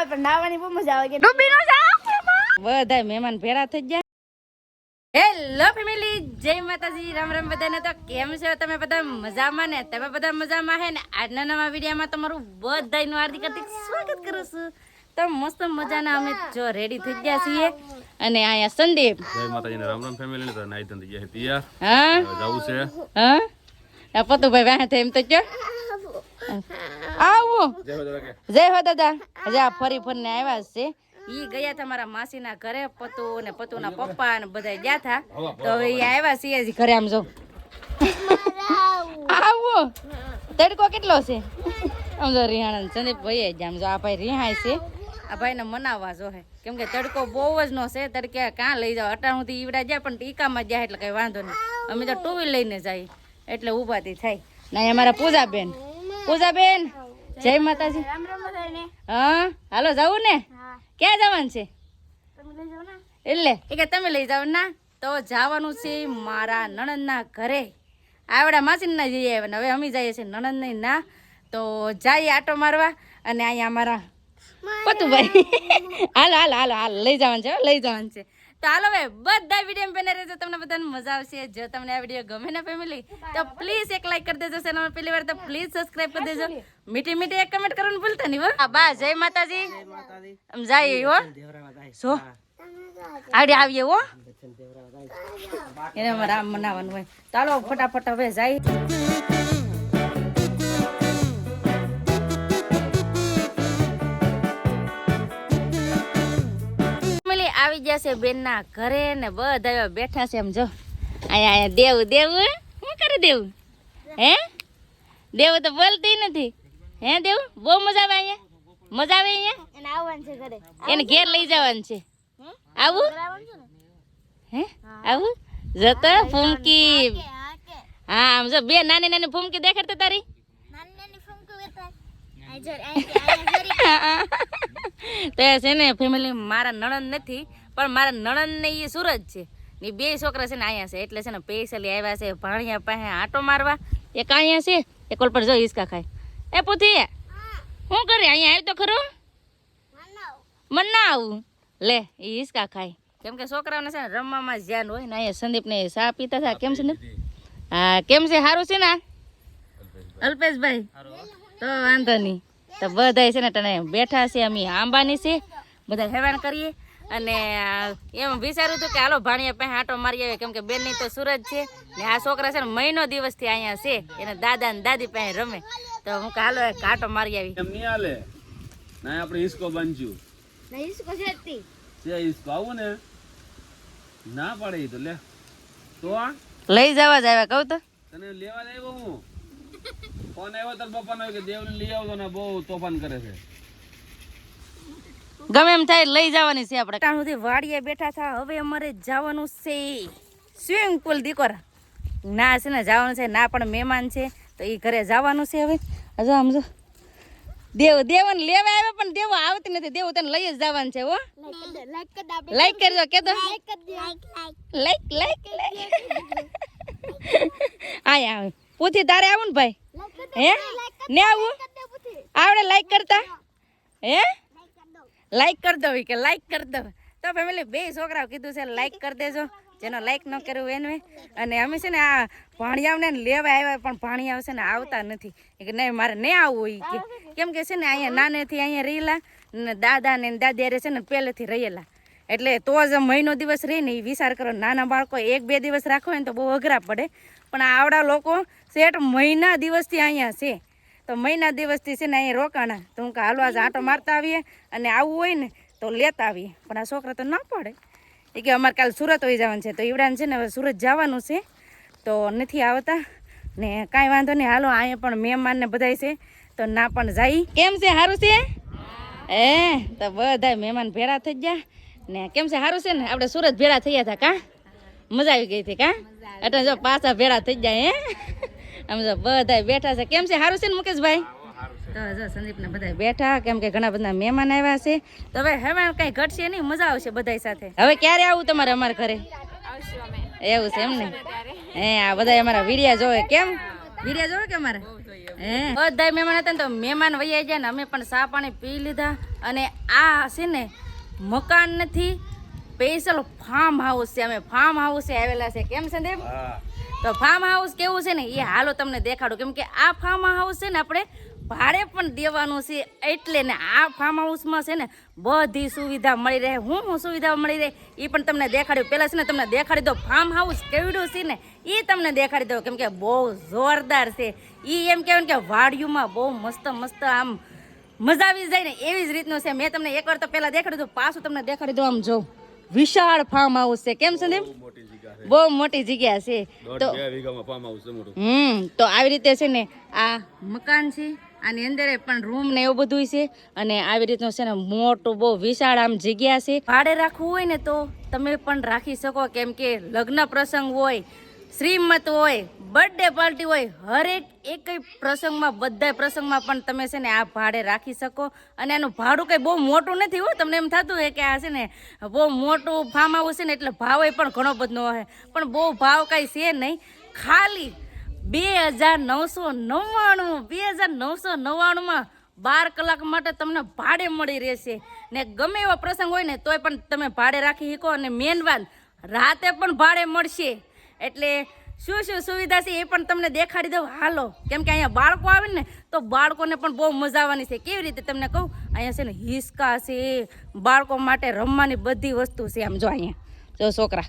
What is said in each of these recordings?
આવે પણ નાવાની બહુ મજા આવે કે ડૂબી ન જાવ બધા મહેમાન ભેળા થઈ ગયા હેલો ફેમિલી જય માતાજી રામ રામ બધાને તો કેમ છો તમે બધા મજામાં ને તમે બધા મજામાં હે ને આજના નવા વિડીયોમાં તમારું બધાનું હાર્દિક સ્વાગત કરું છું તો મસ્ત મજાના અમે જો રેડી થઈ ગયા છીએ અને આયા સંદીપ જય માતાજી રામ રામ ફેમિલી ને તો નાઈ ધંધી ગયા તિયા હા જાવું છે હા આ પતુભાઈ વાહે એમ તો જો આવો જય હો દાદા જા ફરી ફરીને આવ્યા છે ઈ ગયા હતા મારા માસીના ઘરે પતુ ને પતુના પપ્પા ને બધા ગયા હતા તો હવે ઈ આવ્યા છે હજી ઘરે આમ જો આવો તડકો કેટલો છે આમ જો રિહાણા સંદીપ ભાઈ જ આમ જો આ ભાઈ રિહાય છે આ ભાઈને મનાવવા જો હે કેમ કે તડકો બહુ જ નો છે તડકે કાં લઈ જાવ અટાણુંથી ઈવડા જાય પણ ટીકામાં જાય એટલે કઈ વાંધો નહીં અમે તો ટુ વ્હીલ લઈને જાય એટલે ઉભાથી થાય ના અમારા પૂજાબેન જય માતાજી હા હાલો જવું ને ક્યાં જવાનું છે એટલે કે તમે લઈ જાવ ના તો જવાનું છે મારા નણંદના ઘરે આવડા માસીના જઈએ હવે અમે જઈએ છીએ નણંદની ના તો જઈએ આટો મારવા અને અહીંયા અમારા પતુભાઈ હાલો હાલો હાલો હાલ લઈ જવાનું છે તો હાલો ભાઈ બધા વિડીયો બને રહેજો તમને બધાને મજા આવશે જો તમને આ વિડીયો ગમે ને ફેમિલી તો પ્લીઝ એક લાઈક કરી દેજો ચેનલ પહેલી વાર તો પ્લીઝ સબસ્ક્રાઇબ કરી દેજો મીઠી મીઠી એક કમેન્ટ કરવાનું ભૂલતા નહીં હો બા જય માતાજી આમ જાય હો સો આવડે આવીએ હો એને રામ મનાવવાનું હોય ચાલો ફટાફટ હવે જાય આવી જશે બેન ના ઘરે ને બધા બેઠા છે એમ જો અહીંયા દેવું શું કરે દેવું હે દેવું તો બોલતી નથી હે દેવું બહુ મજા આવે અહીંયા એને ઘેર લઈ જવાનું છે આવું હે આવું જતો ફૂમકી હા આમ જો બે નાની ફૂમકી દેખાડતા તારી તો છે ને ફેમિલી મારા નણંદ નથી પણ મારા નણંદ ને એ સુરત છે ને બે છોકરા છે ને અહીંયા છે એટલે છે ને સ્પેશિયલી આવ્યા છે ભાણિયા પાસે આટો મારવા એક અહીંયા છે એક ઓલ પર જો હિસકા ખાય એ પૂછી શું કરે અહીંયા આવ્યું તો ખરું મન ના આવું લે એ હિસકા ખાય કેમ કે છોકરાઓને છે ને રમવામાં ધ્યાન હોય ને અહીંયા સંદીપને ચા પીતા હતા કેમ છે ને હા કેમ છે સારું છે ને અલ્પેશભાઈ તો વાંધો નહીં તો બધા છે ને તને બેઠા છે અમે આંબાની છે બધા હેવાન કરીએ અને એમ વિચાર્યું હતું કે હાલો ભાણિયા પાસે આટો મારી આવે કેમ કે બેનની તો સુરત છે ને આ છોકરા છે ને મહિનો દિવસથી અહીંયા છે એને દાદા ને દાદી પાસે રમે તો હું હાલો એક આટો મારી આવી એમ નહીં હાલે ના આપણે હિસકો બાંધ્યું ના હિસકો છે હિસકો આવું ને ના પડે ઈ તો લે તો લઈ જવા જ આવ્યા કહું તો તને લેવા આવ્યો હું ફોન આવ્યો તાર પપ્પાનો કે દેવને લઈ આવતો ને બહુ તોફાન કરે છે ગમે એમ થાય લઈ જવાની છે આપણે ત્યાં સુધી વાડીએ બેઠા હતા હવે અમારે જવાનું છે સ્વિમિંગ પુલ દીકોરા ના છે ને જવાનું છે ના પણ મહેમાન છે તો એ ઘરે જવાનું છે હવે જો આમ જો દેવન લેવા આવે પણ દેવો આવતી નથી દેવું તને લઈ જ જવાનું છે હો લાઈક કરજો કે તો લાઈક આયા આવે પૂછી તારે આવું ને ભાઈ હે ને આવું આવડે લાઈક કરતા હે લાઈક કરી દો કે લાઈક કરી દો તો ફેમિલી બે છોકરાઓ કીધું છે લાઈક કરી દેજો જેનો લાઈક ન કર્યું એને અને અમે છે ને આ ભાણિયાઓને લેવા આવ્યા પણ ભાણિયાઓ છે ને આવતા નથી કે નહીં મારે નહીં આવવું હોય કેમ કે છે ને અહીંયા નાનેથી અહીંયા રહેલા ને દાદા ને દાદી અરે છે ને પહેલેથી રહેલા એટલે તો જ મહિનો દિવસ રહી ને એ વિચાર કરો નાના બાળકો 1-2 દિવસ રાખો ને તો બહુ અઘરા પડે પણ આવડા લોકો શેઠ મહિના દિવસથી અહીંયા છે તો મહિના દિવસથી છે ને અહીંયા રોકાણા તો હું હાલો આજ આંટો મારતા આવીએ અને આવવું હોય ને તો લેતા આવીએ પણ આ છોકરા તો ના પડે એ કે અમારે કાલે સુરત હોઈ જવાનું છે તો ઈવડાને છે ને હવે સુરત જવાનું છે તો નથી આવતા ને કાંઈ વાંધો નહીં હાલો અહીંયા પણ મહેમાન ને બધા છે તો ના પણ જાય કેમ છે સારું છે તો બધા મહેમાન ભેળા થઈ ગયા ને કેમ છે સારું છે ને આપણે સુરત ભેળા થયા હતા કા મજા આવી ગઈ હતી કા એટલે જો પાછા ભેળા થઈ જાય આમ જો બધા બેઠા છે કેમ છે સારું છે ને મુકેશભાઈ તો જો સંદીપને બધા બેઠા કેમ કે ઘણા બધા મહેમાન આવ્યા છે તો હવે કઈ ઘટશે નહીં મજા આવશે બધા સાથે હવે ક્યારે આવું તમારે અમારા ઘરે એવું છે એમ ને હે આ બધા અમારા વિડિયા જોવે કેમ વિડિયો જોયો કે મારે હે બધા મહેમાન હતા ને તો મહેમાન વૈયા ગયા ને અમે પણ ચા પાણી પી લીધા અને આ છે ને મકાન નથી સ્પેશિયલ ફાર્મ હાઉસ છે અમે ફાર્મ હાઉસે આવેલા છે કેમ સંદીપ તો ફાર્મ હાઉસ કેવું છે ને એ હાલો તમને દેખાડું કેમ કે આ ફાર્મ હાઉસ છે ને આપણે ભાડે પણ દેવાનું છે એટલે ને આ ફાર્મ હાઉસમાં છે ને બધી સુવિધા મળી રહે હું સુવિધા મળી રહે એ પણ તમને દેખાડ્યું પહેલાં છે ને તમને દેખાડી દો ફાર્મ હાઉસ કેવડું છે ને એ તમને દેખાડી દો કેમ કે બહુ જોરદાર છે એ એમ કહેવાય કે વાડિયુંમાં બહુ મસ્ત મસ્ત આમ મજા આવી જાય ને એવી જ રીતનું છે મેં તમને એકવાર તો પહેલાં દેખાડ્યું હતું પાછું તમને દેખાડી દો આમ જો વિશાળ ફાર્મ હાઉસ છે કેમ સંદીપ બહુ મોટી જગ્યા છે તો તો આવી રીતે છે ને આ મકાન છે આની અંદર પણ રૂમ ને એવું બધું છે અને આવી રીતનું છે ને મોટું બહુ વિશાળ આમ જગ્યા છે ભાડે રાખવું હોય ને તો તમે પણ રાખી શકો કેમ કે લગ્ન પ્રસંગ હોય શ્રીમત હોય બર્થડે પાર્ટી હોય હરેક એક પ્રસંગમાં બધા પ્રસંગમાં પણ તમે છે ને આ ભાડે રાખી શકો અને આનું ભાડું કંઈ બહુ મોટું નથી હોય તમને એમ થતું હોય કે આ છે ને બહુ મોટું ફાર્મ હાઉસ છે ને એટલે ભાવ પણ ઘણો બધો હોય પણ બહુ ભાવ કાંઈ છે નહીં ખાલી 2,999 12 કલાક માટે તમને ભાડે મળી રહેશે ને ગમે એવો પ્રસંગ હોય ને તોય પણ તમે ભાડે રાખી શકો અને મેન વાત રાતે પણ ભાડે મળશે એટલે શું સુવિધા છે એ પણ તમને દેખાડી દઉં હાલો કેમ કે અહીંયા બાળકો આવે ને તો બાળકોને પણ બહુ મજા આવવાની છે કેવી રીતે તમને કહું અહીંયા છે ને હિસકા છે બાળકો માટે રમવાની બધી વસ્તુ છે આમ જો અહીંયા જો છોકરા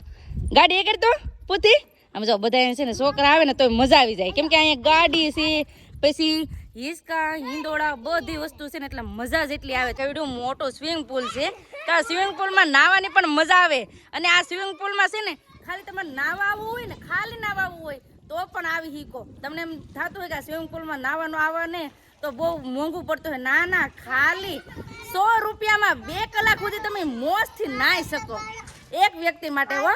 ગાડી એ કરતો પૂતી આમ જો બધા છે ને છોકરા આવે ને તો મજા આવી જાય કેમ કે અહીંયા ગાડી છે પછી હિસકા હિંડોળા બધી વસ્તુ છે ને એટલે મજા જ એટલી આવે કેવડું મોટું સ્વિમિંગ પુલ છે તો આ સ્વિમિંગ પુલમાં નાહવાની પણ મજા આવે અને આ સ્વિમિંગ પુલમાં છે ને ખાલી તમારે નાહવા આવવું હોય ને ખાલી નાહવા આવવું હોય તો પણ આવી શીખો તમને એમ થતું હોય કે આ સ્વિમિંગ પુલમાં નાહવાનું આવે ને તો બહુ મોંઘું પડતું હોય ના ખાલી 100 રૂપિયામાં 2 કલાક સુધી તમે મોજથી નાહી શકો એક વ્યક્તિ માટે હો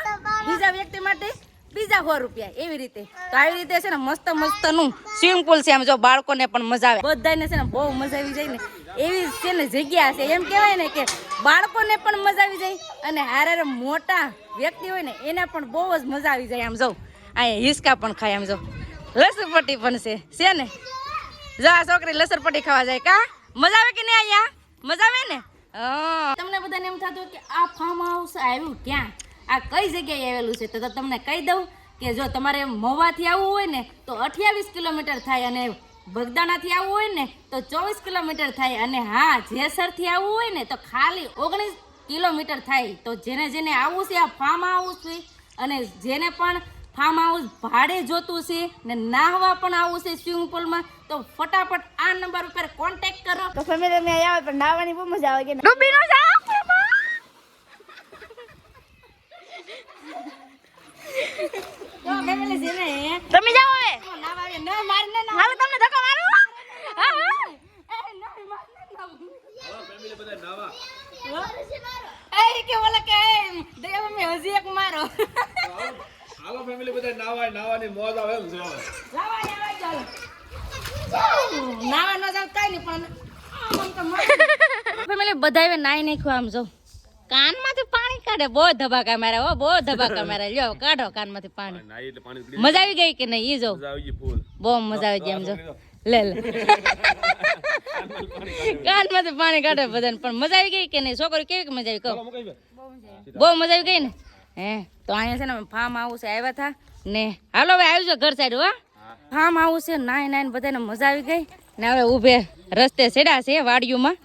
બીજા વ્યક્તિ માટે બીજા 100 રૂપિયા એવી રીતે તો આવી રીતે છે ને મસ્ત મસ્તનું સ્વિમિંગ પુલ છે આમ જો બાળકોને પણ મજા આવે બધાને છે ને બહુ મજા આવી જાય ને એવી છે ને જગ્યા છે એમ કહેવાય ને કે બાળકોને પણ મજા આવી જાય અને હારે મોટા વ્યક્તિ હોય ને એને પણ બહુ જ મજા આવી જાય આમ જો અહીંયા હિસકા પણ ખાય આમ જો લસરપટ્ટી પણ છે ને જો આ છોકરી લસરપટ્ટી ખાવા જાય કા મજા આવે કે નહીં અહીંયા મજા આવે ને તમને બધાને એમ થતું કે આ ફાર્મ હાઉસ આવ્યું ક્યાં આ કઈ જગ્યાએ આવેલું છે તો તમને કહી દઉં કે જો તમારે મહુવાથી આવવું હોય ને તો 28 કિલોમીટર થાય અને બગદાણાથી આવવું હોય ને તો 24 કિલોમીટર થાય અને હા જેસરથી આવવું હોય ને તો ખાલી 19 કિલોમીટર થાય તો જેને આવવું છે આ ફાર્મ હાઉસ છે અને જેને પણ ફાર્મ હાઉસ ભાડે જોતું છે ને નાહવા પણ આવવું છે સ્વિમિંગ પુલમાં તો ફટાફટ આ નંબર ઉપર કોન્ટેક્ટ કરો તો ફેમિલી મેં આવે પણ નાવાની બહુ મજા આવે કે ડૂબી ન જાવ તો ફેમિલી છે ને તમે જાઓ હવે નાવા આવે ન માર ન ના હાલો તમને ધક્કો મારો એ ન માર ફેમિલી બધા નાવા એ કે બોલે કે દેવ મે હજી એક મારો હાલો ફેમિલી બધા નાવાની મોજ આવે એમ છે લાવા ચાલો નાવા ન જાવ કાઈ નહીં પણ આમ તો ફેમિલી બધાએ નાઈ નાખ્યું આમ જો કાનમાંથી પાણી કાઢે બહુ ધબાકા મારે હો બહુ ધબાકા મારે લ્યો કાઢો કાનમાંથી પાણી નાઈ એટલે પાણી મજા આવી ગઈ કે નહીં ઈ જો મજા આવી ગઈ ફૂલ બહુ મજા આવી ગઈ આમ જો લે કાનમાંથી પાણી કાઢે બધાને પણ મજા આવી ગઈ કે નહીં છોકરી કેવી મજા આવી કહો બહુ મજા આવી ગઈ ને હે તો અહીંયા છે ને ફાર્મ હાઉસ આવ્યા હતા ને હાલો હવે આવ્યું છે ઘર સાઈડ હો ફાર્મ હાઉસ છે નાઈ બધાને મજા આવી ગઈ ને હવે ઊભે રસ્તે સેડા છે વાડિયુંમાં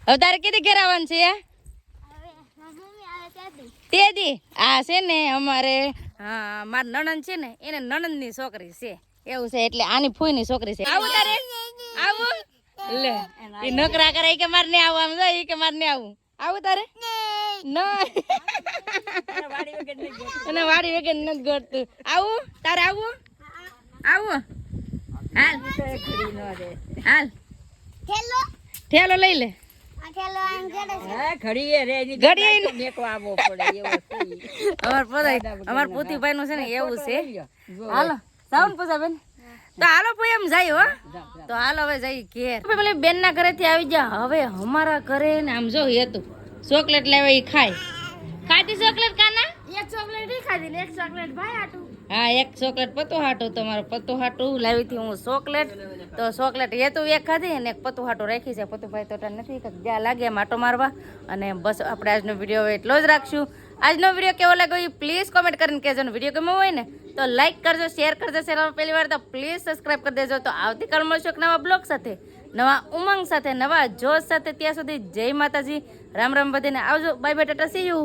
હવે તારે કીધી ઘેર આવવાનું છે તેદી આ છે ને અમારે મારા નણંદ છે ને એને નણંદની છોકરી છે એવું છે એટલે આની ફૂઈની છોકરી છે આવું તારે આવું લે એ નકરા કરે કે મારે નહીં આવું આમ જાય કે મારે નહીં આવું આવું તારે એને વાડી વગર નથી ગોતતું આવું તારે આવું આવું હાલ હાલ ઠેલો લઈ લે અમાર પોતીભાઈ નું છે ને એવું છે હાલો સાઉન્ડ પૂછા બેન તો હાલો ભાઈ એમ જાય હો તો હાલો હવે જઈ ઘેર બેન ના ઘરે થી આવી જા હવે અમારા ઘરે ને આમ જો હતું ચોકલેટ લાવે એ ખાય ખાધી ચોકલેટ કાના એક ચોકલેટ ખાધી ને એક ચોકલેટ ભાઈ આટું હા એક ચોકલેટ પતુ હાટું તમારો પતુ હાટું લાવી હતી હું ચોકલેટ તો ચોકલેટ એ તો એક ખાધી અને એક પતુ હાટું રાખી છે પતુભાઈ તો નથી જ્યાં લાગે માટો મારવા અને બસ આપણે આજનો વિડીયો એટલો જ રાખશું આજનો વિડીયો કેવો લાગ્યો એ પ્લીઝ કોમેન્ટ કરીને કહેજો ને વિડીયો ગમ્યો હોય ને તો લાઈક કરજો શેર કરજો ચેનલ પહેલી વાર તો પ્લીઝ સબસ્ક્રાઈબ કરી દેજો તો આવતીકાલ મળશું એક નવા બ્લોગ સાથે નવા ઉમંગ સાથે નવા જોશ સાથે ત્યાં સુધી જય માતાજી રામ રામ બધીને આવજો bye bye Tata C you